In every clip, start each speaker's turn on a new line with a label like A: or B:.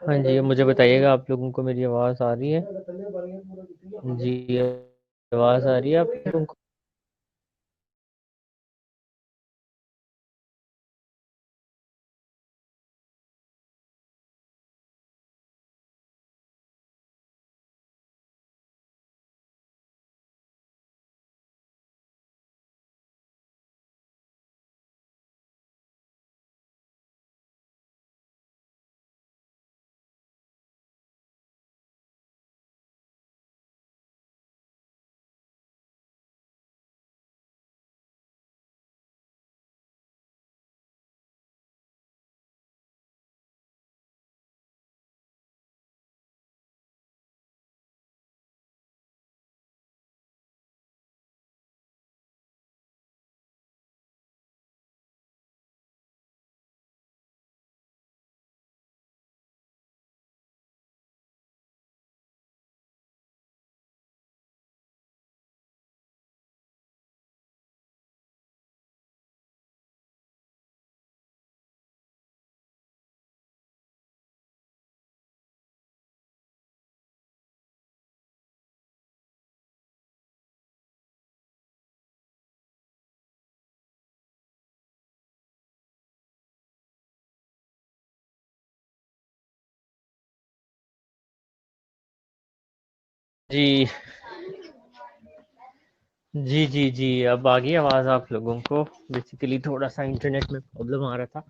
A: हाँ जी, मुझे बताइएगा आप लोगों को मेरी आवाज़ आ रही है? जी, आवाज़ आ रही है आप लोगों को? जी, जी, जी, जी, अब आ गई आवाज़ आप लोगों को? बेसिकली थोड़ा-सा इंटरनेट में प्रॉब्लम आ रहा था।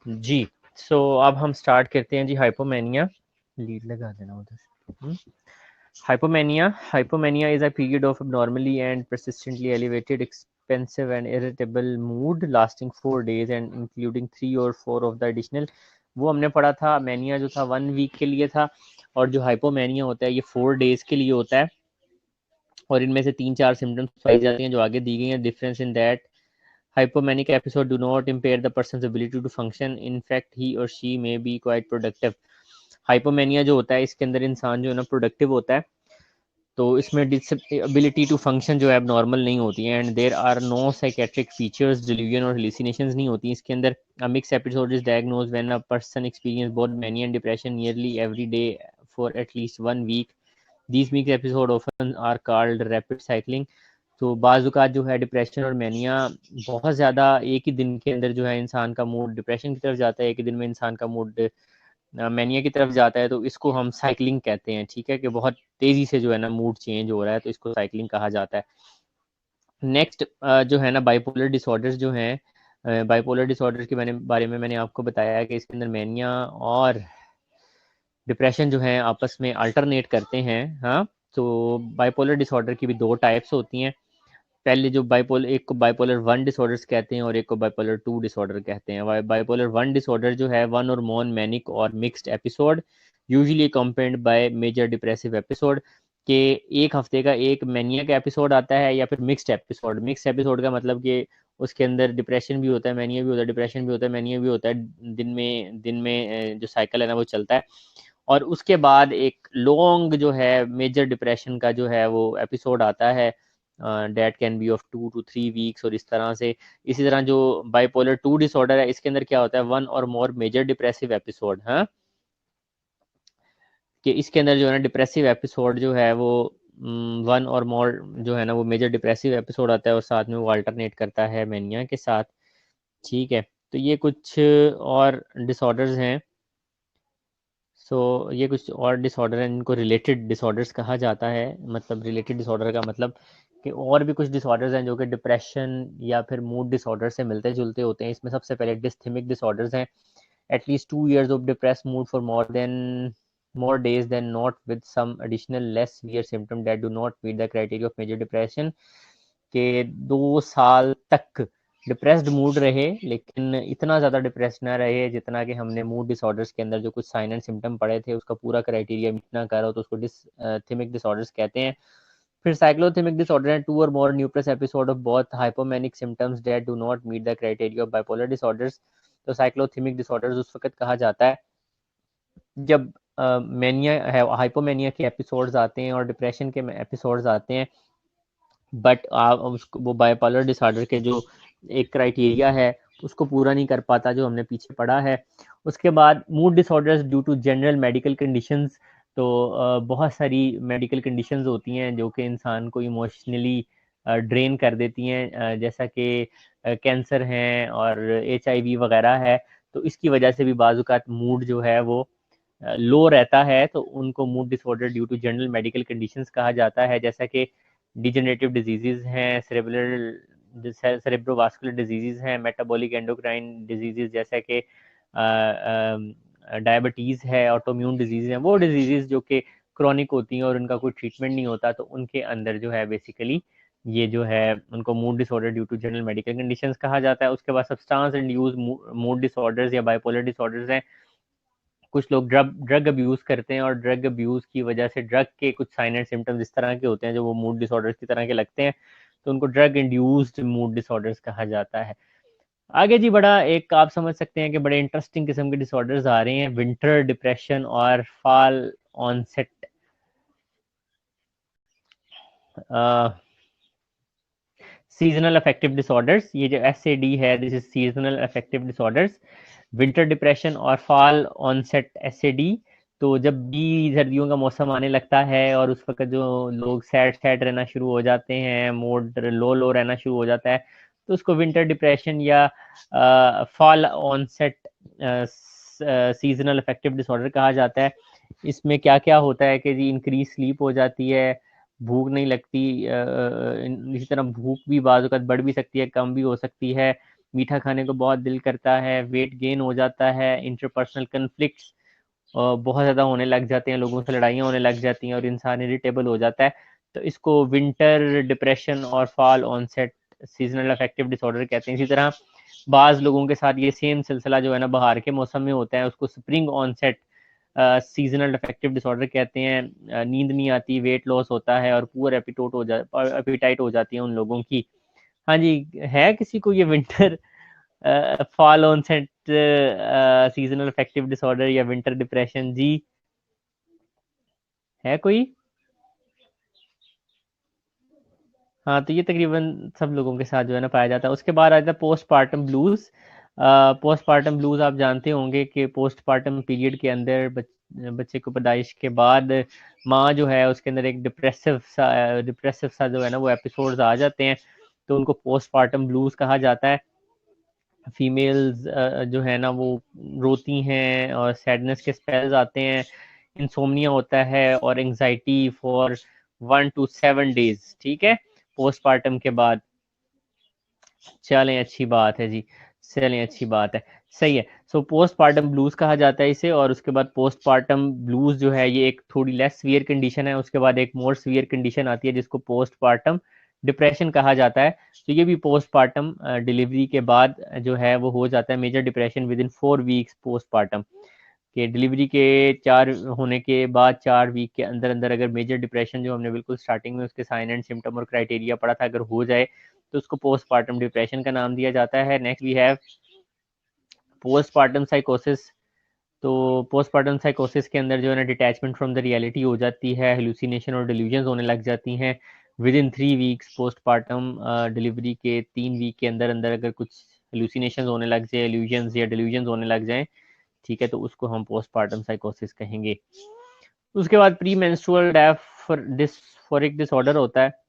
A: जी, सो अब हम स्टार्ट करते हैं जी हाइपोमेनिया। लीड लगा देना उधर। Hypomania is a period of abnormally and persistently elevated, expensive and irritable mood lasting 4 days and including 3 or 4 of the additional. वो हमने पढ़ा था, मैनिया जो था 1 वीक के लिए था, और जो हाइपोमेनिया होता है ये 4 डेज के लिए होता है, और इनमें से 3-4 सिम्टम्स पाई जाती हैं जो आगे दी गई हैं. Difference in that hypomanic episode do not impair the person's ability to function. In fact, he or she may be quite productive. Hypomania जो होता है इसके अंदर इंसान जो है ना प्रोडक्टिव होता है, तो इसमें एबिलिटी टू फंक्शन जो है अब नॉर्मल नहीं होती है. And there are no psychiatric features, delusion और हेलुसिनेशंस नहीं होती इसके अंदर. A mix episode is diagnose when a person experience both mania and depression nearly every day for at least 1 week. These mix episode often are called rapid cycling. तो बाज़ जो है depression और मैनिया बहुत ज़्यादा एक ही दिन के अंदर जो है इंसान का मूड डिप्रेशन की तरफ जाता है, एक ही दिन में इंसान का मूड मैनिया की तरफ जाता है, तो इसको हम साइक्लिंग कहते हैं. ठीक है, कि बहुत तेज़ी से जो है ना मूड चेंज हो रहा है, तो इसको साइक्लिंग कहा जाता है. नेक्स्ट जो है ना बाइपोलर डिसऑर्डर्स जो हैं, बाइपोलर डिसऑर्डर के बारे में मैंने आपको बताया है कि इसके अंदर मैनिया और डिप्रेशन जो है आपस में अल्टरनेट करते हैं. हाँ, तो बाइपोलर डिसऑर्डर की भी 2 टाइप्स होती हैं. पहले जो एक को बाइपोलर 1 डिसऑर्डर्स कहते हैं और एक को बाइपोलर 2 डिसऑर्डर कहते हैं. बाइपोलर 1 डिसऑर्डर जो है 1 और मोर मैनिक और mixed episode usually accompanied by major depressive episode, के एक हफ्ते का एक मैनिया का एपिसोड आता है या फिर मिक्स्ड एपिसोड. मिक्स्ड एपिसोड का मतलब कि उसके अंदर डिप्रेशन भी होता है, मैनिया भी होता है, डिप्रेशन भी होता है, मैनिया भी होता है. दिन में जो साइकिल है ना वो चलता है, और उसके बाद एक लॉन्ग जो है मेजर डिप्रेशन का जो है वो एपिसोड आता है, date can be of 2 to 3 weeks. और इस तरह से इसी तरह जो बाइपोलर 2 डिसऑर्डर है इसके अंदर क्या होता है 1 और मोर मेजर डिप्रेसिव एपिसोड. हाँ, कि इसके अंदर जो है ना डिप्रेसिव एपिसोड जो है वो 1 और मोर जो है ना वो मेजर डिप्रेसिव एपिसोड आता है और साथ में वो अल्टरनेट करता है मैनिया के साथ. ठीक है, तो ये कुछ और डिसऑर्डर्स हैं. ये कुछ और डिसऑर्डर हैं, इनको रिलेटेड डिसऑर्डर्स कहा जाता है. मतलब रिलेटेड डिसऑर्डर का मतलब कि और भी कुछ डिसऑर्डर्स हैं जो कि डिप्रेशन या फिर मूड डिसऑर्डर से मिलते जुलते होते हैं. इसमें सबसे पहले डिस्थेमिक डिसऑर्डर्स हैं. at least 2 years of depressed mood for more days than not, with some additional less severe symptom that do not meet the criteria of major depression. के 2 साल तक डिप्रेस्ड मूड रहे लेकिन इतना ज़्यादा डिप्रेस ना रहे जितना कि हमने मूड डिसऑर्डर्स के अंदर जो कुछ साइन एंड सिम्टम पढ़े थे उसका पूरा क्राइटेरिया मीट ना करो, तो उसको डिस्थेमिक डिसऑर्डर्स कहते हैं. फिर साइक्लोथेमिक डिसऑर्डर है 2 or more numerous episode of both hypomanic symptoms that do not meet the criteria of bipolar disorders. तो साइक्लोथेमिक डिसऑर्डर्स उस वक्त कहा जाता है जब मैनिया है, हाइपोमेनिया के एपिसोड्स आते हैं और डिप्रेशन के एपिसोड्स आते हैं, बट वो बाइपोलर डिसऑर्डर के जो एक क्राइटेरिया है उसको पूरा नहीं कर पाता जो हमने पीछे पढ़ा है. उसके बाद mood disorders due to general medical conditions. तो बहुत सारी मेडिकल कंडीशंस होती हैं जो कि इंसान को इमोशनली ड्रेन कर देती हैं, जैसा कि कैंसर हैं और HIV वगैरह है. तो इसकी वजह से भी बाज़ मूड जो है वो लो रहता है, तो उनको mood disorder due to general medical conditions कहा जाता है, जैसा कि डिजेनरेटिव डिजीजेज हैं, सेरेब्रोवास्कुलर डिजीजेज हैं, मेटाबॉलिक एंडोक्राइन डिजीजेज जैसा कि डायबिटीज़ है, ऑटोम्यून डिजीज हैं. वो डिजीजेज जो कि क्रॉनिक होती हैं और उनका कोई ट्रीटमेंट नहीं होता, तो उनके अंदर जो है बेसिकली ये जो है उनको mood disorder due to general medical conditions कहा जाता है. उसके बाद सब्सटेंस इंड्यूस्ड मूड डिसऑर्डर्स या बाइपोलर डिसऑर्डर्स हैं. कुछ लोग ड्रग अब्यूज़ करते हैं और ड्रग अब्यूज़ की वजह से ड्रग के कुछ साइन एंड सिम्टम्स इस तरह के होते हैं जो वो मूड डिसऑर्डर्स की तरह के लगते हैं, तो उनको ड्रग इंड्यूस्ड मूड डिसऑर्डर्स कहा जाता है. आगे जी बड़ा एक आप समझ सकते हैं कि बड़े इंटरेस्टिंग किस्म के डिसऑर्डर्स आ रहे हैं, विंटर डिप्रेशन और fall onset seasonal affective disorders. ये जो SAD है this is seasonal affective disorders. Winter depression और फॉल ऑनसेट SAD. तो जब भी सर्दियों का मौसम आने लगता है और उस वक्त जो लोग सैड सैड रहना शुरू हो जाते हैं, मूड लो लो रहना शुरू हो जाता है, तो उसको विंटर डिप्रेशन या fall onset seasonal affective disorder कहा जाता है. इसमें क्या क्या होता है कि जी इंक्रीज स्लीप हो जाती है, भूख नहीं लगती, इसी तरह भूख भी बाज़ वक़्त बढ़ भी सकती है, कम भी हो सकती है, मीठा खाने को बहुत दिल करता है, वेट गेन हो जाता है, इंटरपर्सनल कन्फ्लिक्ट्स बहुत ज़्यादा होने लग जाते हैं, लोगों से लड़ाइयाँ होने लग जाती हैं और इंसान इरिटेबल हो जाता है। तो इसको विंटर डिप्रेशन और fall onset seasonal affective disorder कहते हैं। इसी तरह बाज़ लोगों के साथ ये सेम सिलसिला जो है ना बहार के मौसम में होता है, उसको spring onset seasonal affective disorder कहते हैं। नींद नहीं आती, वेट लॉस होता है और पुअर एपिटाइट हो जाती है उन लोगों की। हाँ जी, है किसी को ये winter fall onset seasonal affective disorder या विंटर डिप्रेशन जी? है कोई? हाँ, तो ये तकरीबन सब लोगों के साथ जो है ना पाया जाता है। उसके बाद आता है पोस्टपार्टम ब्लूज। पोस्टपार्टम ब्लूज आप जानते होंगे कि पोस्टपार्टम पीरियड के अंदर बच्चे को पैदाइश के बाद माँ जो है उसके अंदर एक डिप्रेसिव सा जो है ना वो एपिसोड्स आ जाते हैं, तो उनको पोस्टपार्टम ब्लूज कहा जाता है। फीमेल्स जो है ना वो रोती हैं और सैडनेस के स्पेल्स आते हैं, इंसोम्निया होता है और एंजाइटी फॉर 1 to 7 days, ठीक है, पोस्टपार्टम के बाद। चलें, अच्छी बात है जी, चलें अच्छी बात है, सही है। सो पोस्टपार्टम ब्लूज कहा जाता है इसे। और उसके बाद पोस्टपार्टम ब्लूज जो है ये एक थोड़ी लेस सीवियर कंडीशन है, उसके बाद एक मोर सीवियर कंडीशन आती है जिसको पोस्टपार्टम डिप्रेशन कहा जाता है। तो ये भी पोस्टपार्टम डिलीवरी के बाद जो है वो हो जाता है major depression within 4 weeks postpartum. कि डिलीवरी के 4 होने के बाद 4 वीक के अंदर अंदर अगर मेजर डिप्रेशन जो हमने बिल्कुल स्टार्टिंग में उसके साइन एंड सिम्टम और क्राइटेरिया पढ़ा था अगर हो जाए तो उसको पोस्टपार्टम डिप्रेशन का नाम दिया जाता है। नेक्स्ट वी हैव पोस्टपार्टम साइकोसिस। तो पोस्टपार्टम साइकोसिस के अंदर जो है ना डिटैचमेंट फ्रॉम द रियलिटी हो जाती है, हेलुसिनेशन और डिल्यूजन होने लग जाती हैं with in 3 weeks postpartum. Delivery के 3 वीक के अंदर अंदर अगर कुछ हेलुसिनेशन होने लग जाए, इल्यूजन्स या डिल्यूजन होने लग जाए, ठीक है, तो उसको हम पोस्टपार्टम साइकोसिस कहेंगे। उसके बाद प्री मेंस्ट्रुअल डिस्फोरिक डिसऑर्डर होता है।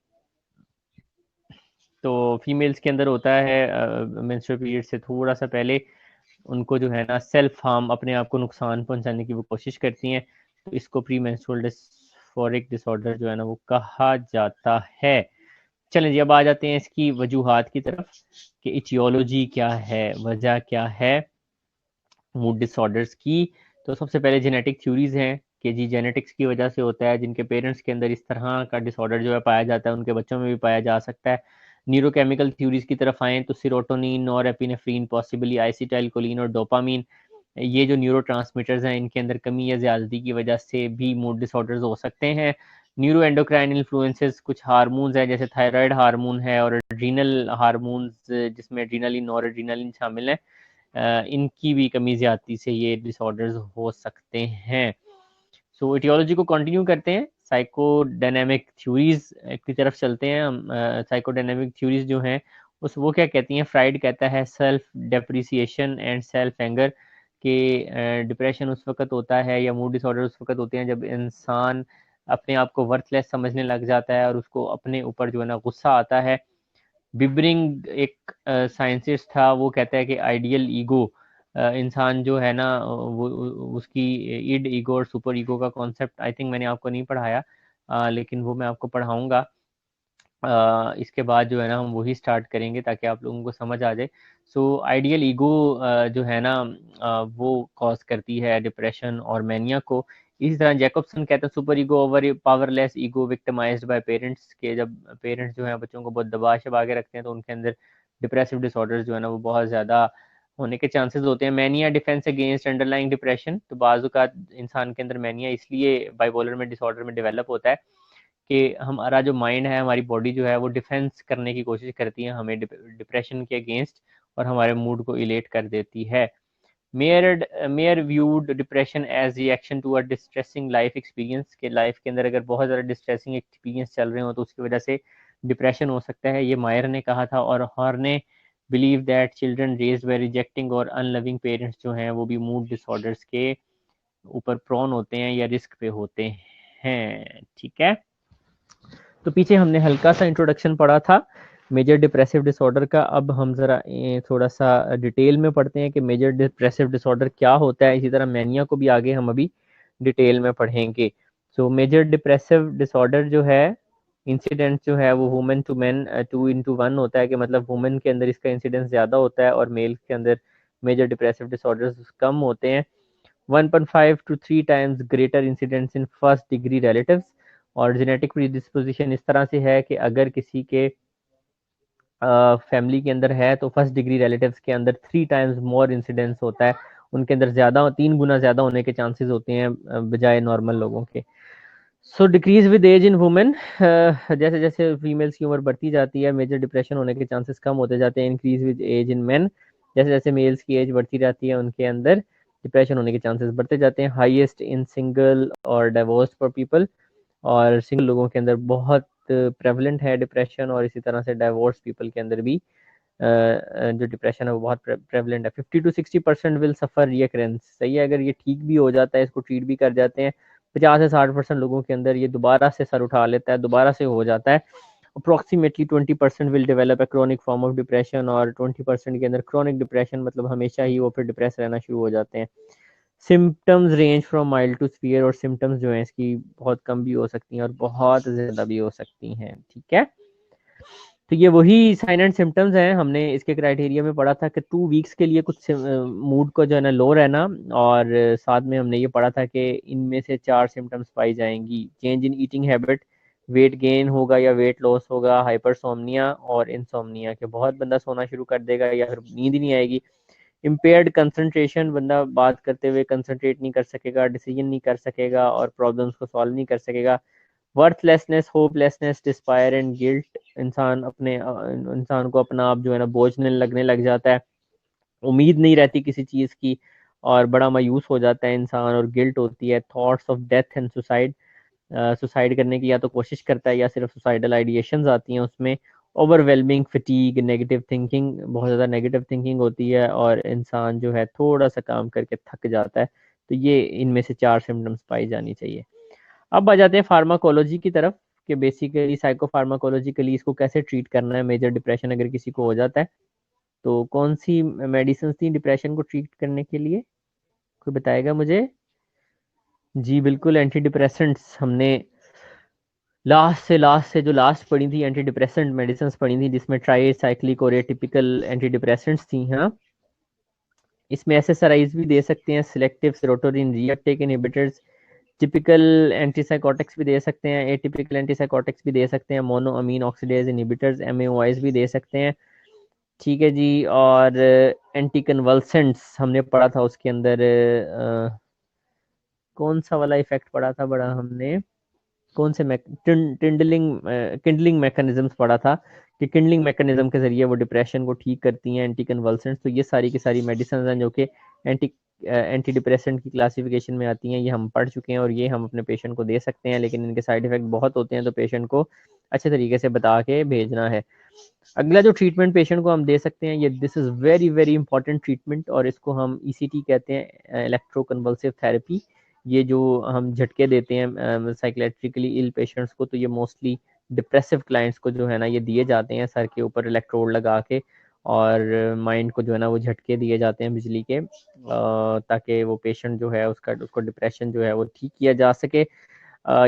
A: तो फीमेल्स के अंदर होता है मेंस्ट्रुअल पीरियड से थोड़ा सा पहले उनको जो है ना सेल्फ हार्म, अपने आप को नुकसान पहुंचाने की वो कोशिश करती हैं, तो इसको प्री मेंस्ट्रुअल डिस्फोरिक डिसऑर्डर जो है ना वो कहा जाता है। चलें जी, अब आ जाते हैं इसकी वजूहात की तरफ कि इटियोलॉजी क्या है, वजह क्या है मूड डिसऑर्डर्स की। तो सबसे पहले जेनेटिक थ्योरीज हैं कि जी जेनेटिक्स की वजह से होता है, जिनके पेरेंट्स के अंदर इस तरह का डिसऑर्डर जो है पाया जाता है उनके बच्चों में भी पाया जा सकता है। न्यूरोकेमिकल थ्योरीज की तरफ आएँ तो सीरोटोनिन, नॉरएपिनेफ्रिन, पॉसिबली एसिटाइलकोलिन और डोपामीन, ये जो न्यूरोट्रांसमीटर्स हैं इनके अंदर कमी या ज्यादती की वजह से भी मूड डिसऑर्डर्स हो सकते हैं। न्यूरो एंडोक्राइन इन्फ्लुएंसेस, कुछ हार्मोन्स हैं जैसे थायराइड हार्मोन है और एड्रीनल हार्मोन्स जिसमें एड्रीनलिन और एड्रीनलिन शामिल है, इनकी भी कमी ज्यादती से ये डिसऑर्डर्स हो सकते हैं। सो इटियोलॉजी को कंटिन्यू करते हैं, साइकोडायनेमिक थ्योरीज की तरफ चलते हैं हम। साइकोडायनेमिक थ्योरीज जो हैं उस वो क्या कहती हैं, फ्राइड कहता है self depreciation and self anger, कि डिप्रेशन उस वक्त होता है या मूड डिसऑर्डर उस वक्त होते हैं जब इंसान अपने आप को वर्थलेस समझने लग जाता है और उसको अपने ऊपर जो है ना गुस्सा आता है। बिबरिंग एक साइंटिस्ट था, वो कहता है कि आइडियल ईगो, इंसान जो है ना वो उसकी इड ईगो और सुपर ईगो का कॉन्सेप्ट आई थिंक मैंने आपको नहीं पढ़ाया, लेकिन वो मैं आपको पढ़ाऊंगा इसके बाद जो है ना हम वही स्टार्ट करेंगे ताकि आप लोगों को समझ आ जाए। सो आइडियल ईगो जो है ना वो कॉज करती है डिप्रेशन और मैनिया को। इसी तरह जैकबसन कहते हैं super ego over powerless ego victimised bye parents, के जब पेरेंट्स जो है बच्चों को बहुत दबा शबा के रखते हैं तो उनके अंदर डिप्रेसिव डिसऑर्डर्स जो है ना वो बहुत ज़्यादा होने के चांसेस होते हैं। Mania defence against underlying depression, तो बाज़ इंसान के अंदर मैनिया इसलिए बाइपोलर में डिसऑर्डर में डेवलप होता है कि हमारा जो माइंड है, हमारी बॉडी जो है वो डिफेंस करने की कोशिश करती है हमें डिप्रेशन के अगेंस्ट और हमारे मूड को इलेट कर देती है। Meyer viewed depression as reaction to a distressing life experience, के लाइफ के अंदर अगर बहुत ज़्यादा डिस्ट्रेसिंग एक्सपीरियंस चल रहे हो तो उसकी वजह से डिप्रेशन हो सकता है, ये मायर ने कहा था। और हॉर ने believe that children raised bye rejecting और अनलविंग पेरेंट्स जो हैं वो भी मूड डिसऑर्डर्स के ऊपर प्रोन होते हैं या रिस्क पे होते हैं, ठीक है। तो पीछे हमने हल्का सा इंट्रोडक्शन पढ़ा था मेजर डिप्रेसिव डिसऑर्डर का। अब हम ज़रा थोड़ा सा डिटेल में पढ़ते हैं कि मेजर डिप्रेसिव डिसऑर्डर क्या होता है। इसी तरह मैनिया को भी आगे हम अभी डिटेल में पढ़ेंगे। सो मेजर डिप्रेसिव डिसऑर्डर जो है इंसिडेंट जो है वो वुमेन टू मैन 2:1 होता है, कि मतलब वुमेन के अंदर इसका इंसिडेंस ज़्यादा होता है और मेल के अंदर मेजर डिप्रेसिव डिसऑर्डर्स कम होते हैं। 1.5 to 3 times greater incidence in first degree relatives। और जेनेटिक प्रीडिस्पोजिशन इस तरह से है कि अगर किसी के फैमिली के अंदर है तो फर्स्ट डिग्री रिलेटिव्स के अंदर 3 टाइम्स मोर इंसिडेंस होता है, उनके अंदर ज्यादा 3 गुना ज्यादा होने के चांसेस होते हैं बजाय नॉर्मल लोगों के। So decrease with age in women, जैसे जैसे फीमेल्स की उम्र बढ़ती जाती है मेजर डिप्रेशन होने के चांसेस कम होते जाते हैं। Increase with age in men, जैसे जैसे मेल्स की एज बढ़ती जाती है उनके अंदर डिप्रेशन होने के चांसेस बढ़ते जाते हैं। हाईएस्ट इन सिंगल और डाइवोर्स फॉर पीपल, और सिंगल लोगों के अंदर बहुत प्रेवलेंट है डिप्रेशन, और इसी तरह से डाइवोर्स पीपल के अंदर भी जो डिप्रेशन है वो बहुत प्रेवलेंट है। 50 to 60% विल सफर रीअकरेंस, सही है, अगर ये ठीक भी हो जाता है, इसको ट्रीट भी कर जाते हैं, 50 से 60% लोगों के अंदर ये दोबारा से सर उठा लेता है, दोबारा से हो जाता है। Approximately 20% will develop a chronic form of depression, और 20% के अंदर क्रॉनिक डिप्रेशन मतलब हमेशा ही वो फिर डिप्रेस रहना शुरू हो जाते हैं। Symptoms range from mild to severe, और सिम्टम्स जो है इसकी बहुत कम भी हो सकती हैं और बहुत ज्यादा भी हो सकती हैं, ठीक है। तो ये वही साइन एंड सिम्टम्स हैं, हमने इसके क्राइटेरिया में पढ़ा था कि 2 वीक्स के लिए कुछ मूड को जो है ना लो रहना, और साथ में हमने ये पढ़ा था कि इनमें से 4 सिम्टम्स पाई जाएंगी। Change in eating habit, weight gain होगा या वेट लॉस होगा, हाइपरसोमनिया और इंसोमनिया, के बहुत बंदा सोना शुरू कर देगा या फिर नींद ही नहीं आएगी। इम्पेयर्ड कंसंट्रेशन, बंदा बात करते हुए कंसंट्रेट नहीं कर सकेगा, डिसीजन नहीं कर सकेगा और प्रॉब्लम्स को सॉल्व नहीं कर सकेगा। वर्थलेसनेस, होपलेसनेस, डिस्पायर एंड गिल्ट, इंसान को अपना आप जो है ना बोझने लगने लग जाता है, उम्मीद नहीं रहती किसी चीज़ की और बड़ा मायूस हो जाता है इंसान, और गिल्ट होती है। Thoughts of death and suicide, suicide करने की या तो कोशिश करता है या सिर्फ सुसाइडल आइडिएशंस आती हैं उसमें। ओवरवेलमिंग फटीग, नेगेटिव थिंकिंग, बहुत ज़्यादा नेगेटिव थिंकिंग होती है और इंसान जो है थोड़ा सा काम करके थक जाता है। तो ये इनमें से 4 सिम्टम्स पाई जानी चाहिए। अब आ जाते हैं फार्माकोलॉजी की तरफ, कि बेसिकली साइकोफार्माकोलॉजिकली इसको कैसे ट्रीट करना है मेजर डिप्रेशन अगर किसी को हो जाता है। तो कौन सी मेडिसिन थी डिप्रेशन को ट्रीट करने के लिए, कोई बताएगा मुझे? जी बिल्कुल, एंटी डिप्रेसेंट्स हमने लास्ट से जो लास्ट पढ़ी थी एंटी डिप्रेसेंट मेडिसिन पढ़ी थी, जिसमें ट्राई साइक्लिक और एटिपिकल एंटी डिप्रेसेंट्स थी। हाँ, इसमें एसएसआरआईज भी दे सकते हैं, selective serotonin reuptake inhibitors, typical antipsychotics भी दे सकते हैं, एटिपिकल एंटीसाइकोटिक्स भी दे सकते हैं, मोनो अमीन ऑक्सीडेज इनहिबिटर्स एमएओआईज भी दे सकते हैं, ठीक है जी। और एंटी कन्वल्सेंट्स हमने पढ़ा था उसके अंदर कौन सा वाला इफेक्ट पढ़ा था बड़ा हमने, कौन से टिंडलिंग किंडलिंग मैकेनिज्म्स पढ़ा था, कि किंडलिंग मैकेनिज्म के जरिए वो डिप्रेशन को ठीक करती हैं एंटी कन्वल्सेंट्स। तो ये सारी की सारी मेडिसिन हैं जो कि एंटी एंटी डिप्रेसेंट की क्लासिफिकेशन में आती हैं, ये हम पढ़ चुके हैं और ये हम अपने पेशेंट को दे सकते हैं, लेकिन इनके साइड इफेक्ट बहुत होते हैं तो पेशेंट को अच्छे तरीके से बता के भेजना है। अगला जो ट्रीटमेंट पेशेंट को हम दे सकते हैं, ये this is very very important treatment, और इसको हम ईसीटी कहते हैं, इलेक्ट्रोकन्वल्सिव थेरेपी। ये जो हम झटके देते हैं साइकेट्रिकली इल पेशेंट्स को, तो ये मोस्टली डिप्रेसिव क्लाइंट्स को जो है ना ये दिए जाते हैं सर के ऊपर इलेक्ट्रोड लगा के, और माइंड को जो है ना वो झटके दिए जाते हैं बिजली के, ताकि वो पेशेंट जो है उसको डिप्रेशन जो है वो ठीक किया जा सके।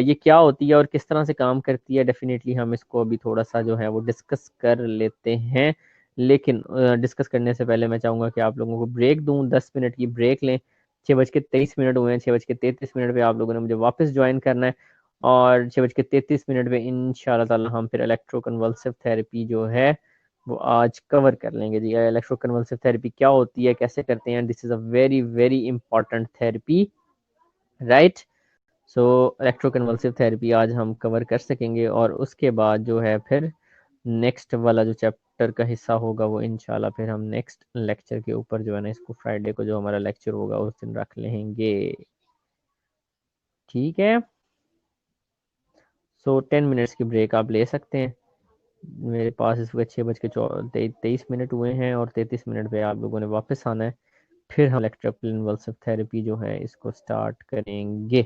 A: ये क्या होती है और किस तरह से काम करती है, डेफिनेटली हम इसको अभी थोड़ा सा जो है वो डिस्कस कर लेते हैं, लेकिन डिस्कस करने से पहले मैं चाहूँगा कि आप लोगों को ब्रेक दूं, 10 मिनट की ब्रेक लें। 6:23 हुए हैं, 6:33 पे आप लोगों ने मुझे वापस ज्वाइन करना है, और 6:33 पे इंशाल्लाह ताला हम फिर इलेक्ट्रोकन्वल्सिव थेरेपी जो है वो आज कवर कर लेंगे जी। इलेक्ट्रोकन्वल्सिव थेरेपी क्या होती है, कैसे करते हैं, this is a very very important therapy, right. So electroconvulsive therapy आज हम कवर कर सकेंगे, और उसके बाद जो है फिर नेक्स्ट वाला जो चैप्टर का हिस्सा होगा वो इंशाल्लाह फिर हम नेक्स्ट लेक्चर के ऊपर जो है ना इसको फ्राइडे को जो हमारा लेक्चर होगा उस दिन रख लेंगे, ठीक है। सो 10 मिनट्स की ब्रेक आप ले सकते हैं। मेरे पास इस वक्त 6:23 हुए हैं और 33 मिनट पे आप लोगों ने वापस आना है, फिर हम इलेक्ट्रोकन्वल्सिव थेरेपी जो है इसको स्टार्ट करेंगे।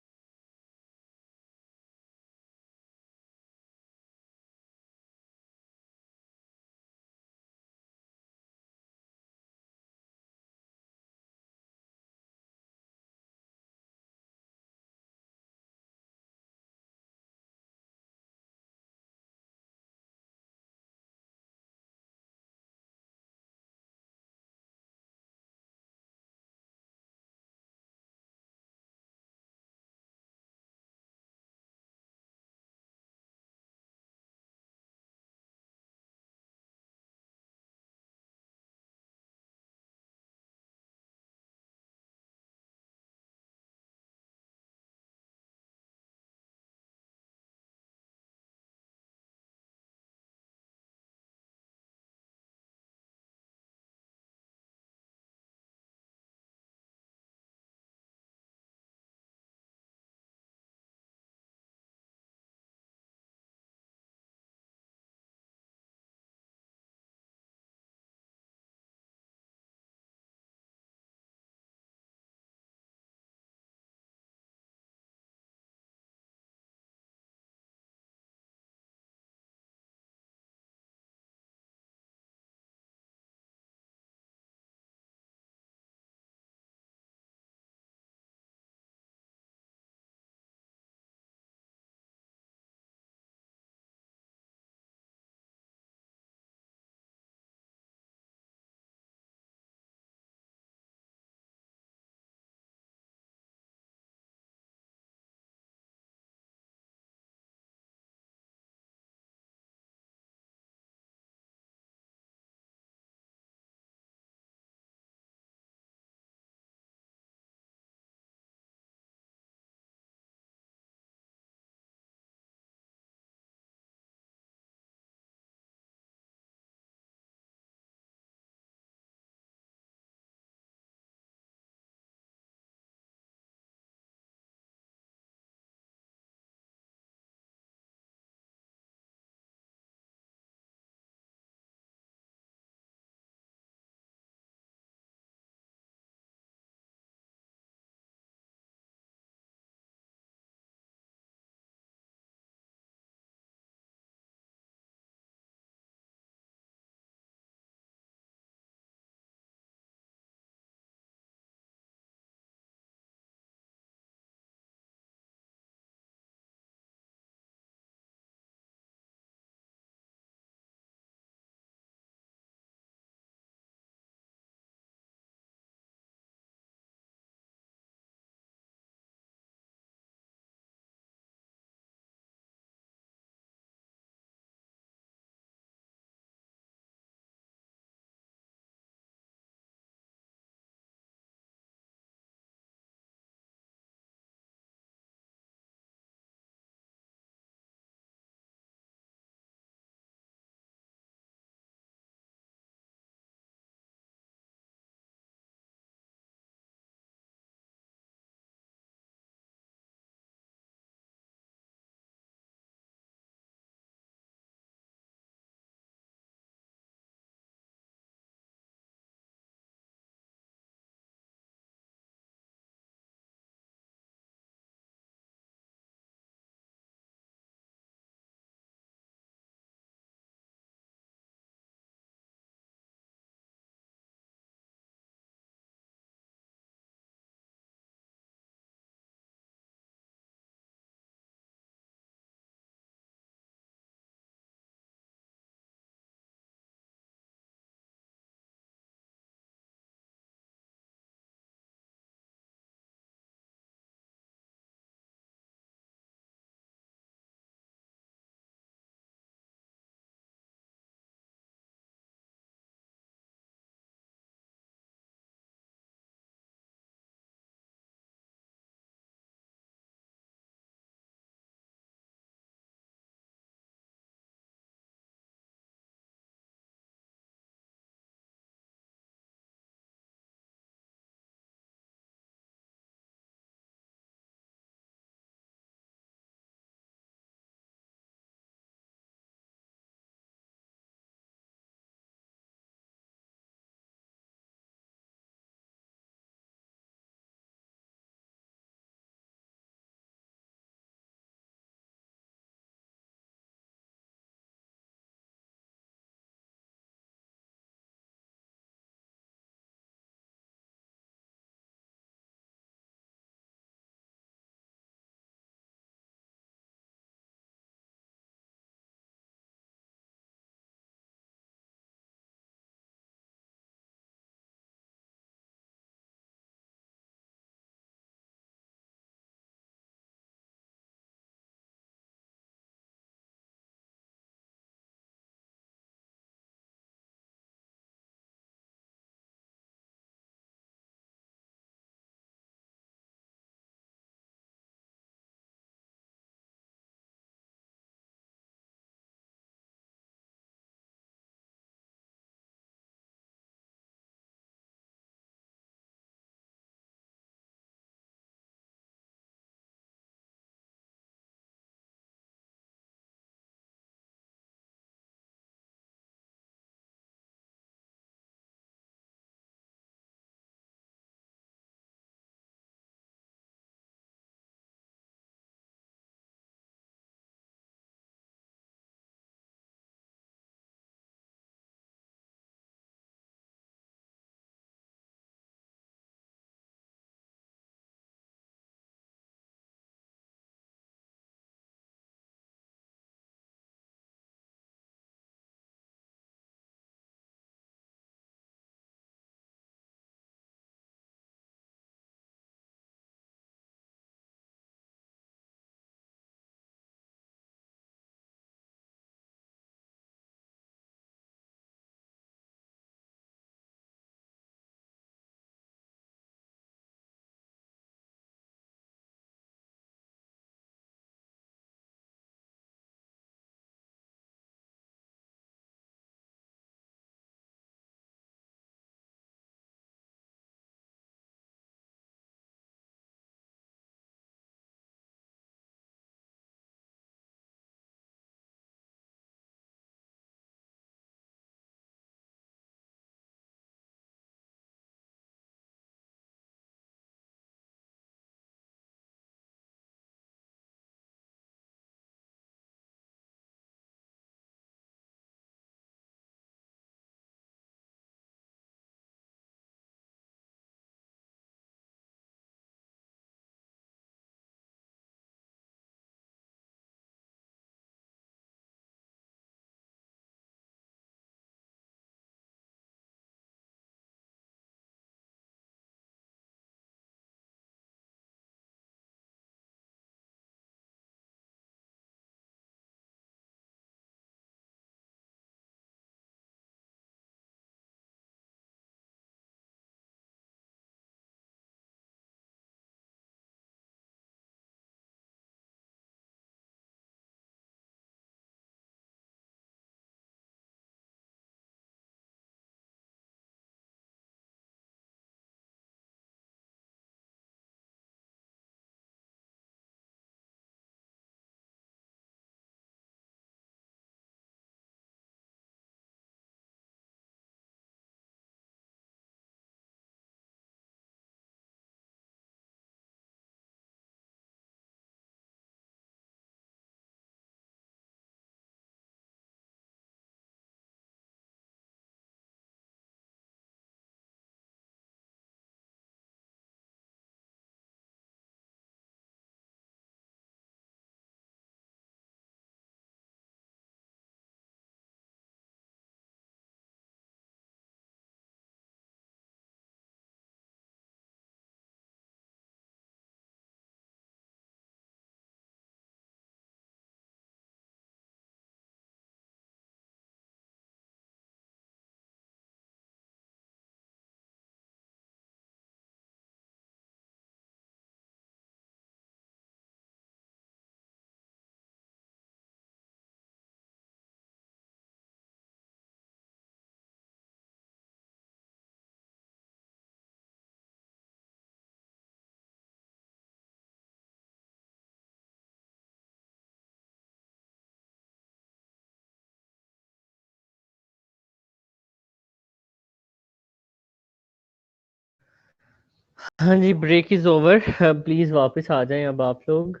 A: हाँ जी, ब्रेक इज ओवर। प्लीज वापस आ जाएं अब आप लोग।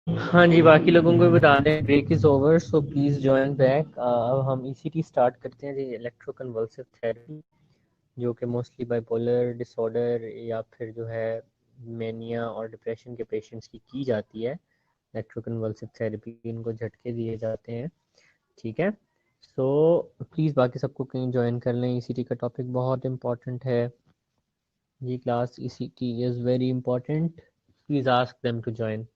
A: हाँ जी, बाकी लोगों को भी बता दें break is over, so please join back. अब हम ईसीटी स्टार्ट करते हैं जी, इलेक्ट्रोकन्वल्सिव थेरेपी, जो कि मोस्टली बाइपोलर डिसऑर्डर या फिर जो है मेनिया और डिप्रेशन के पेशेंट्स की जाती है। इलेक्ट्रोकन्वल्सिव थेरेपी, इनको झटके दिए जाते हैं। ठीक है, सो प्लीज़ बाकी सबको कहीं ज्वाइन कर लें। ईसीटी का टॉपिक बहुत इंपॉर्टेंट है। ये class ECT is very important. Please ask them to join.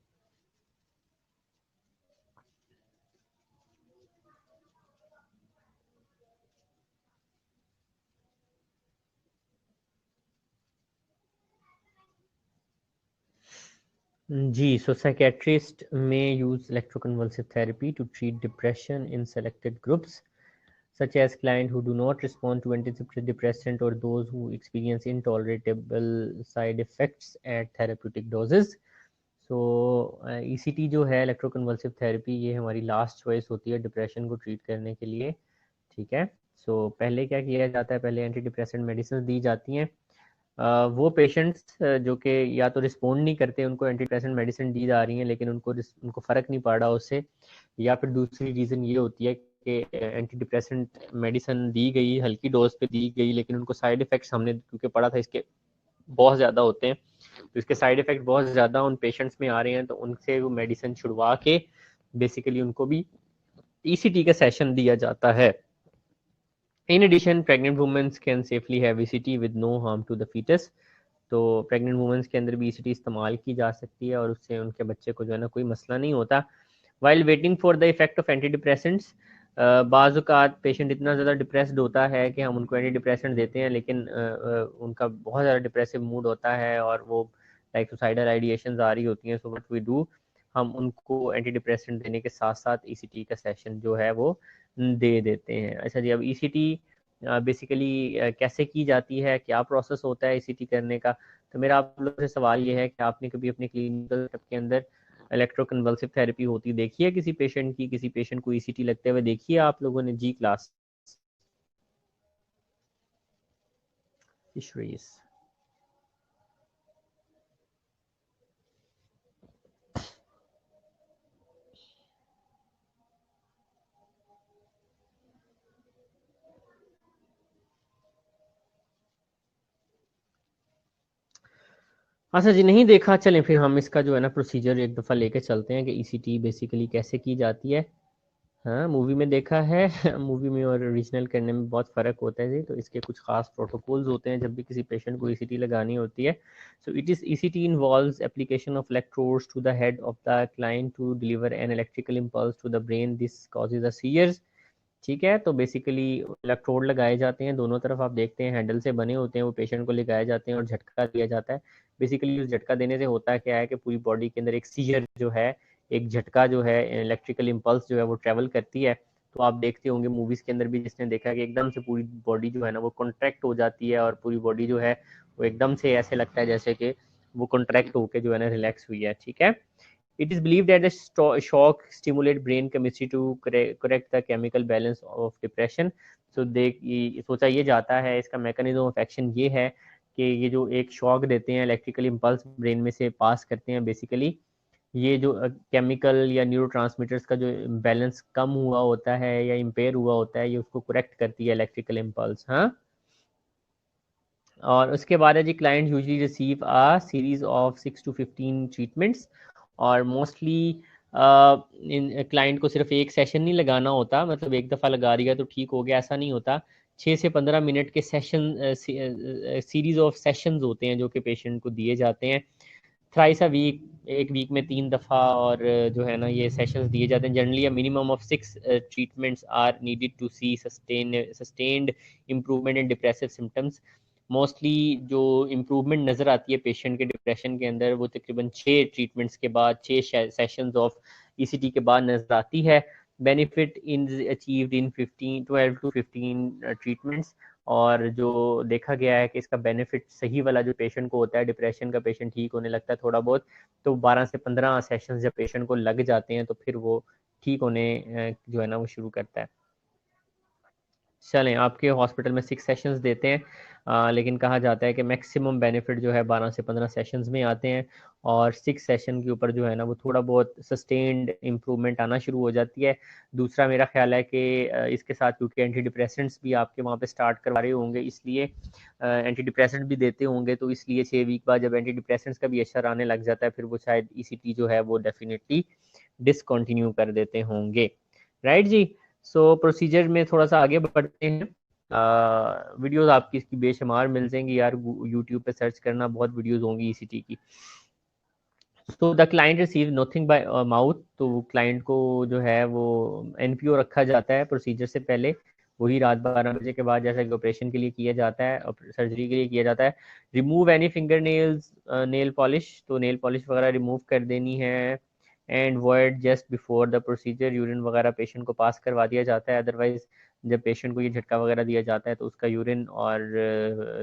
A: जी, so psychiatrists may use electroconvulsive therapy to treat depression in selected groups, such as clients who do not respond to antidepressant or those who experience intolerable side effects at therapeutic doses. So ECT जो है electroconvulsive therapy, ये हमारी last choice होती है depression को treat करने के लिए। ठीक है, सो पहले क्या किया जाता है, पहले एंटी डिप्रेसेंट मेडिसिन दी जाती हैं। वो पेशेंट्स जो कि या तो रिस्पोंड नहीं करते, उनको एंटी डिप्रेसेंट मेडिसिन दी जा रही हैं लेकिन उनको फ़र्क नहीं पड़ रहा उससे, या फिर दूसरी रीज़न ये होती है कि एंटी डिप्रेसेंट मेडिसिन दी गई, हल्की डोज पे दी गई, लेकिन उनको साइड इफ़ेक्ट्स हमने क्योंकि पढ़ा था इसके बहुत ज़्यादा होते हैं, तो इसके साइड इफ़ेक्ट बहुत ज़्यादा उन पेशेंट्स में आ रहे हैं, तो उनसे वो मेडिसिन छुड़वा के बेसिकली उनको भी ईसीटी का सेशन दिया जाता है। In addition, pregnant women can safely have ECT with no harm to the fetus. तो प्रेग्नेंट वुमेंस के अंदर भी ईसीटी इस्तेमाल की जा सकती है और उससे उनके बच्चे को जो है ना कोई मसला नहीं होता। While waiting for the effect of anti depressants, बाज़ात पेशेंट इतना ज़्यादा डिप्रेस्ड होता है कि हम उनको एंटी डिप्रेसेंट देते हैं, लेकिन उनका बहुत ज़्यादा डिप्रेसिव मूड होता है और वो लाइक सुसाइडल आइडिएशंस आ रही होती हैं। सो व्हाट वी डू, हम उनको एंटी डिप्रेसेंट देने के साथ साथ ईसीटी का सेशन जो है वो दे देते हैं। अच्छा जी, अब ईसीटी बेसिकली कैसे की जाती है, क्या प्रोसेस होता है ईसीटी करने का। तो मेरा आप लोगों से सवाल ये है कि आपने कभी अपने क्लिनिकल के अंदर इलेक्ट्रोकन्वल्सिव थेरेपी होती देखी है किसी पेशेंट की, किसी पेशेंट को ईसीटी लगते हुए देखी है आप लोगों ने जी क्लास? इशरीज। अच्छा जी, नहीं देखा, चलें फिर हम इसका जो है ना प्रोसीजर एक दफ़ा लेके चलते हैं कि ईसीटी बेसिकली कैसे की जाती है। हाँ, मूवी में देखा है। मूवी में और ओरिजिनल करने में बहुत फ़र्क होता है जी, तो इसके कुछ ख़ास प्रोटोकॉल्स होते हैं जब भी किसी पेशेंट को ईसीटी लगानी होती है। So it is ECT involves application of electrodes to the head of the client to deliver an electrical impulse to the brain, this causes a seizure. ठीक है, तो बेसिकली इलेक्ट्रोड लगाए जाते हैं दोनों तरफ, आप देखते हैं हैंडल से बने होते हैं, वो पेशेंट को लगाए जाते हैं और झटका दिया जाता है। बेसिकली उस झटका देने से होता है क्या है कि पूरी बॉडी के अंदर एक सीजर जो है, एक झटका जो है, इलेक्ट्रिकल इम्पल्स जो है वो ट्रेवल करती है। तो आप देखते होंगे मूवीज़ के अंदर भी, जिसने देखा कि एकदम से पूरी बॉडी जो है ना वो कॉन्ट्रैक्ट हो जाती है और पूरी बॉडी जो है वो एकदम से ऐसे लगता है जैसे कि वो कॉन्ट्रैक्ट होकर जो है ना रिलैक्स हुई है। ठीक है, it is believed that the shock stimulate brain chemistry to correct the chemical balance of depression. So सोचा ये जाता है, इसका मैकेनिज्म ऑफ एक्शन ये है कि ये जो एक शॉक देते हैं, इलेक्ट्रिकल इम्पल्स ब्रेन में से पास करते हैं, बेसिकली ये जो केमिकल या न्यूरोट्रांसमीटर्स का जो बैलेंस कम हुआ होता है या इम्पेयर हुआ होता है, ये उसको करेक्ट करती है इलेक्ट्रिकल इम्पल्स। हाँ, और उसके बाद है जी, client usually receive a series of 6 to 15 treatments, और मोस्टली इन क्लाइंट को सिर्फ एक सेशन नहीं लगाना होता, मतलब एक दफ़ा लगा दिया तो ठीक हो गया, ऐसा नहीं होता। 6 से 15 मिनट के सेशन, सीरीज ऑफ सेशंस होते हैं जो कि पेशेंट को दिए जाते हैं थ्राइस अ वीक, एक वीक में 3 दफ़ा, और जो है ना ये सेशंस दिए जाते हैं। Generally a minimum of 6 treatments are needed to see sustained improvement in depressive symptoms. Mostly जो इम्प्रूवमेंट नज़र आती है पेशेंट के डिप्रेशन के अंदर, वो तकरीबन 6 ट्रीटमेंट्स के बाद, 6 सेशंस ऑफ ईसीटी के बाद नज़र आती है। Benefit in achieved in 12 to 15 treatments. और जो देखा गया है कि इसका बेनिफिट सही वाला जो पेशेंट को होता है, डिप्रेशन का पेशेंट ठीक होने लगता है थोड़ा बहुत, तो 12 से 15 सेशन जब पेशेंट को लग जाते हैं तो फिर वो ठीक होने जो है ना वो शुरू करता है। चलें, आपके हॉस्पिटल में 6 सेशंस देते हैं, लेकिन कहा जाता है कि मैक्सिमम बेनिफिट जो है 12 से 15 सेशंस में आते हैं, और 6 सेशन के ऊपर जो है ना वो थोड़ा बहुत सस्टेन्ड इम्प्रूवमेंट आना शुरू हो जाती है। दूसरा मेरा ख्याल है कि इसके साथ क्योंकि एंटी डिप्रेसेंट्स भी आपके वहाँ पे स्टार्ट करवा रहे होंगे, इसलिए एंटी डिप्रेसेंट भी देते होंगे, तो इसलिए 6 वीक बाद जब एंटी डिप्रेसेंट्स का भी असर आने लग जाता है फिर वो शायद ईसीटी जो है वो डेफिनेटली डिसकंटिन्यू कर देते होंगे। राइट जी। सो प्रोसीजर में थोड़ा सा आगे बढ़ते हैं। वीडियोस आपकी इसकी बेशुमार मिल जाएंगी यार, यूट्यूब पे सर्च करना, बहुत वीडियोस होंगी ईसीटी की। तो the client receive nothing bye mouth, तो क्लाइंट को जो है वो एनपीओ रखा जाता है प्रोसीजर से पहले, वही रात 12 बजे के बाद जैसा कि ऑपरेशन के लिए किया जाता है, सर्जरी के लिए किया जाता है। Remove any finger nails, nail polish, तो नेल पॉलिश वगैरह रिमूव कर देनी है। And word just before the procedure, urine वगैरह पेशेंट को पास करवा दिया जाता है, अदरवाइज जब पेशेंट को ये झटका वगैरह दिया जाता है तो उसका यूरिन और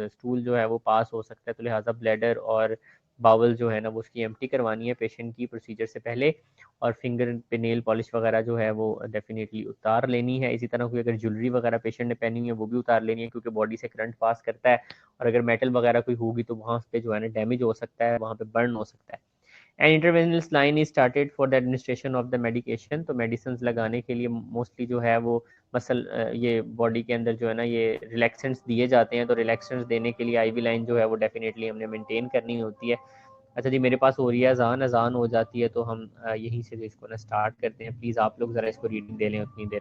A: स्टूल जो है वो पास हो सकता है, तो लिहाजा ब्लैडर और बावल जो है ना वो उसकी एम्प्टी करवानी है पेशेंट की प्रोसीजर से पहले। और फिंगर पे नेल पॉलिश वगैरह जो है वो डेफिनेटली उतार लेनी है। इसी तरह कोई अगर ज्वेलरी वगैरह पेशेंट ने पहनी है वो भी उतार लेनी है, क्योंकि बॉडी से करंट पास करता है, और अगर मेटल वगैरह कोई होगी तो वहाँ पे जो है ना डैमेज हो सकता है, वहाँ पे बर्न हो सकता है। And interventional line is started for the administration of the medication, तो मेडिसिन लगाने के लिए मोस्टली जो है वो मसल ये बॉडी के अंदर जो है ना ये रिलैक्सेंट्स दिए जाते हैं, तो रिलैक्सेंट्स देने के लिए आईवी लाइन जो है वो डेफिनेटली हमने मेंटेन करनी होती है। अच्छा जी, मेरे पास हो रही है अजान, अजान हो जाती है तो हम यहीं से इसको ना स्टार्ट करते हैं। प्लीज़ आप लोग ज़रा इसको रीडिंग दे लें उतनी देर।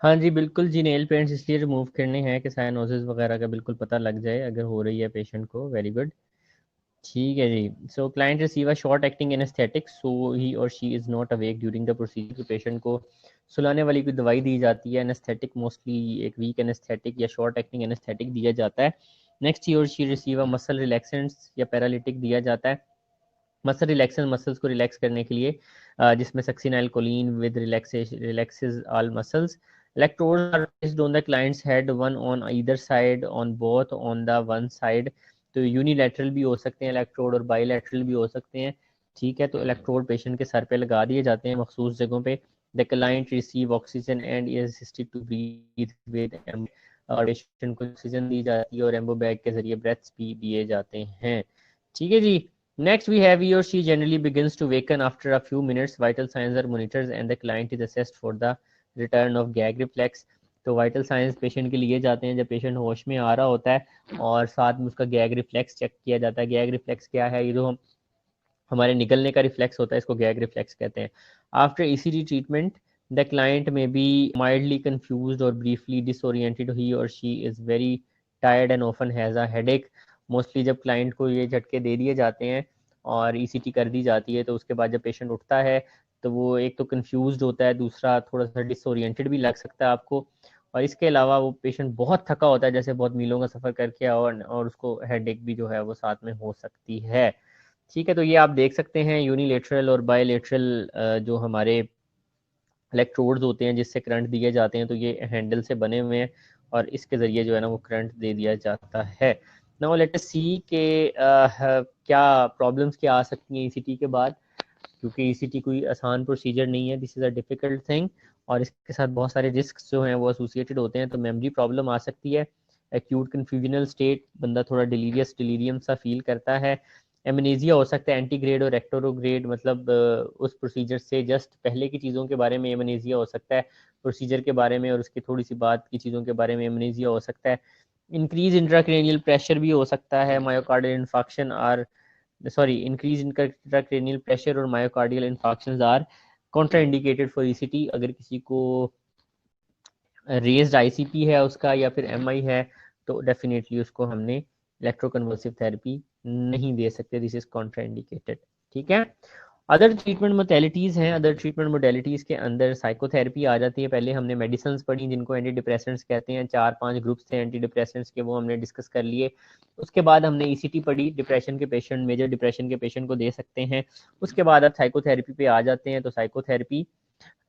A: हाँ जी बिल्कुल जी, नेल पेंट्स इसलिए रिमूव करने हैं कि साइनोसिस वगैरह का बिल्कुल पता लग जाए अगर हो रही है पेशेंट को। वेरी गुड, ठीक है जी। So client receive a short acting anesthetic, so he or she is not awake during the procedure, patient को सुलाने वाली कोई दवाई दी जाती है एनेस्थेटिक, मोस्टली एक वीक एनेस्थेटिक या शॉर्ट एक्टिंग एनेस्थेटिक दिया जाता है। Next he or she receive a muscle relaxants या पैरालिटिक दिया जाता है। मसल रिलैक्सेंट मसल्स को रिलैक्स करने के लिए, जिसमें succinylcholine with relaxes all muscles. Electrodes are placed on the client's head, one on either side, on both on the one side, तो यूनिलैटरल भी हो सकते हैं इलेक्ट्रोड और बाईलैटरल भी हो सकते हैं। ठीक है, तो इलेक्ट्रोड पेशेंट के सर पे लगा दिए जाते हैं मखसूस जगहों पे। The client receive oxygen and is assisted to breathe with, और पेशेंट को ऑक्सीजन दी जाती है और एम्बो बैग के जरिए ब्रेथ्स भी दिए जाते हैं। ठीक है जी। Next, we have he or she generally begins to waken after a few minutes. Vital signs are monitored and the client is assessed for the return of gag reflex. तो vital science patient के लिए जाते हैं जब patient होश में आ रहा होता है, और साथ में उसका गैग रिफ्लेक्स चेक किया जाता है। गैग रिफ्लेक्स क्या है? ये जो हमारे निकलने का रिफ्लेक्स होता है इसको गैग रिफ्लेक्स कहते हैं। After ECG treatment the client में बी माइल्डली कंफ्यूज्ड और briefly disoriented, he or she is very tired and often has a headache. Mostly जब क्लाइंट को ये झटके दे दिए जाते हैं और ईसीटी कर दी जाती है तो उसके बाद जब पेशेंट उठता है तो वो एक तो कंफ्यूज्ड होता है, दूसरा थोड़ा सा डिसोरिएंटेड भी लग सकता है आपको, और इसके अलावा वो पेशेंट बहुत थका होता है जैसे बहुत मीलों का सफ़र करके, और उसको हेडेक भी जो है वो साथ में हो सकती है। ठीक है, तो ये आप देख सकते हैं यूनिलेटरल और बायलेटरल जो हमारे इलेक्ट्रोड्स होते हैं जिससे करंट दिए जाते हैं, तो ये हैंडल से बने हुए हैं, और इसके ज़रिए जो है ना वो करंट दे दिया जाता है। नाउ लेट अस सी के क्या प्रॉब्लम्स क्या आ सकती हैं ईसीटी के बाद, क्योंकि ईसीटी कोई आसान प्रोसीजर नहीं है, this is a difficult thing, और इसके साथ बहुत सारे रिस्क जो हैं वो एसोसिएटेड होते हैं। तो मेमोरी प्रॉब्लम आ सकती है, एक्यूट कन्फ्यूजनल स्टेट, बंदा थोड़ा डिलीरियम सा फील करता है, एमनेजिया हो सकता है एंटीग्रेड और रेक्टोरोग्रेड, मतलब उस प्रोसीजर से जस्ट पहले की चीज़ों के बारे में एमनेजिया हो सकता है, प्रोसीजर के बारे में और उसकी थोड़ी सी बात की चीज़ों के बारे में एमनेजिया हो सकता है। इंक्रीज इंट्राक्रेनियल प्रेशर भी हो सकता है, myocardial infarction or increase intracranial pressure और myocardial infarctions are contraindicated for ECT. अगर किसी को रेज्ड आईसीपी है उसका या फिर एमआई है तो डेफिनेटली उसको हमने इलेक्ट्रोकन्वर्सिव थेरेपी नहीं दे सकते, दिस इज कॉन्ट्राइंडिकेटेड। ठीक है। अदर ट्रीटमेंट मोडेलिटीज़ हैं, अदर ट्रीटमेंट मोडेलिटीज़ के अंदर साइकोथेरेपी आ जाती है। पहले हमने मेडिसिन पढ़ी जिनको एंटी डिप्रेसेंट्स कहते हैं, 4-5 ग्रुप्स थे एंटी डिप्रेसेंट्स के, वो हमने डिस्कस कर लिए। उसके बाद हमने ईसीटी पढ़ी, डिप्रेशन के पेशेंट, मेजर डिप्रेशन के पेशेंट को दे सकते हैं। उसके बाद अब साइकोथेरेपी पे आ जाते हैं। तो साइकोथेरेपी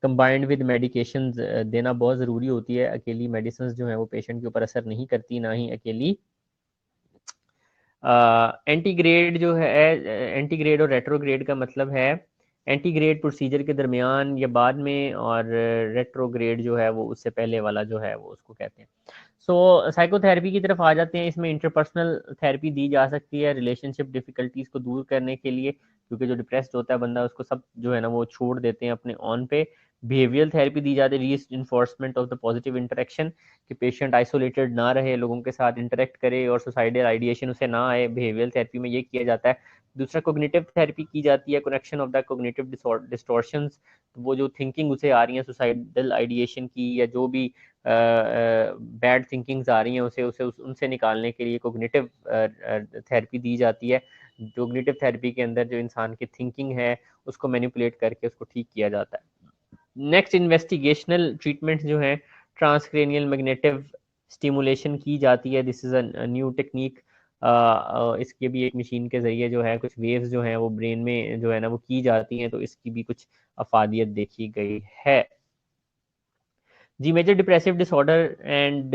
A: कंबाइंड विद मेडिकेशन देना बहुत ज़रूरी होती है, अकेली मेडिसिन जो है वो पेशेंट के ऊपर असर नहीं करती, ना ही अकेली एंटीग्रेड जो है, एंटीग्रेड और रेट्रोग्रेड का मतलब है एंटीग्रेड प्रोसीजर के दरमियान या बाद में, और रेट्रोग्रेड जो है वो उससे पहले वाला जो है वो उसको कहते हैं। सो साइकोथेरेपी की तरफ आ जाते हैं। इसमें इंटरपर्सनल थेरेपी दी जा सकती है रिलेशनशिप डिफिकल्टीज को दूर करने के लिए, क्योंकि जो डिप्रेस्ड होता है बंदा उसको सब जो है ना वो छोड़ देते हैं अपने ऑन पे। बिहेवियरल थेरेपी दी जाती है, री enforcement of the positive interaction, कि पेशेंट आइसोलेटेड ना रहे, लोगों के साथ इंटरेक्ट करे और सुसाइडल आइडिएशन उसे ना आए, बिहेवियरल थेरेपी में ये किया जाता है। दूसरा कोग्निटिव थेरेपी की जाती है, correction of the cognitive distortions, वो जो थिंकिंग उसे आ रही है सुसाइडल आइडिएशन की या जो भी बैड थिंकिंग्स आ रही हैं उसे उनसे निकालने के लिए कोग्निटिव थेरेपी दी जाती है। कोग्निटिव थेरेपी के अंदर जो इंसान की थिंकिंग है उसको मैनिपुलेट करके उसको ठीक किया जाता है। नेक्स्ट इन्वेस्टिगेशनल ट्रीटमेंट जो है ट्रांसक्रेनियल मैग्नेटिव स्टिमुलेशन की जाती है, this is a new technique. इसके भी एक मशीन के जरिए जो है कुछ वेव्स जो हैं वो ब्रेन में जो है ना वो की जाती हैं, तो इसकी भी कुछ अफादियत देखी गई है। जी, मेजर डिप्रेसिव डिसऑर्डर एंड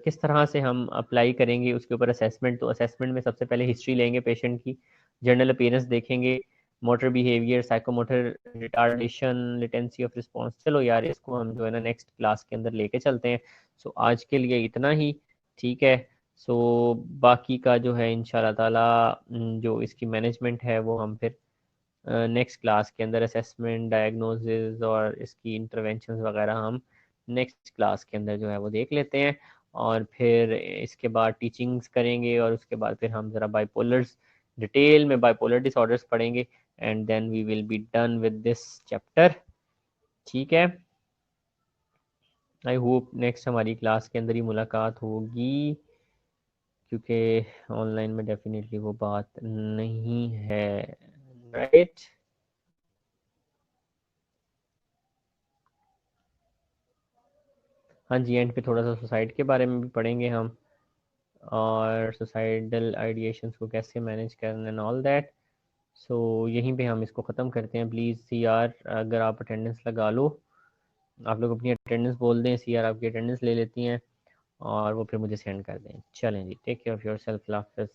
A: किस तरह से हम अप्लाई करेंगे उसके ऊपर असेसमेंट। तो असेसमेंट में सबसे पहले हिस्ट्री लेंगे पेशेंट की, जनरल अपीयरेंस देखेंगे, motor behaviour, psychomotor retardation, latency of response. चलो यार इसको हम जो है ना नेक्स्ट क्लास के अंदर लेके चलते हैं। सो आज के लिए इतना ही, ठीक है। सो बाकी का जो है इंशाल्लाह ताला जो इसकी मैनेजमेंट है वो हम फिर नेक्स्ट क्लास के अंदर, असेसमेंट, डायग्नोसिस और इसकी इंटरवेंशंस वगैरह हम नेक्स्ट क्लास के अंदर जो है वो देख लेते हैं। और फिर इसके बाद टीचिंग्स करेंगे और उसके बाद फिर हम ज़रा बाइपोलर्स, डिटेल में बाइपोलर डिसऑर्डर्स पढ़ेंगे and then we will be done with this chapter. ठीक है, आई होप नेक्स्ट हमारी क्लास के अंदर ही मुलाकात होगी, क्योंकि ऑनलाइन में डेफिनेटली वो बात नहीं है, राइट। हाँ जी, एंड पे थोड़ा सा सुसाइड के बारे में भी पढ़ेंगे हम, और सुसाइडल आइडिएशंस को कैसे मैनेज करना एंड ऑल दैट। सो यहीं पे हम इसको ख़त्म करते हैं। प्लीज़ सीआर अगर आप अटेंडेंस लगा लो, आप लोग अपनी अटेंडेंस बोल दें, सीआर आपकी अटेंडेंस ले लेती हैं और वो फिर मुझे सेंड कर दें। चलें जी, take care of yourself, हाफ़िज़।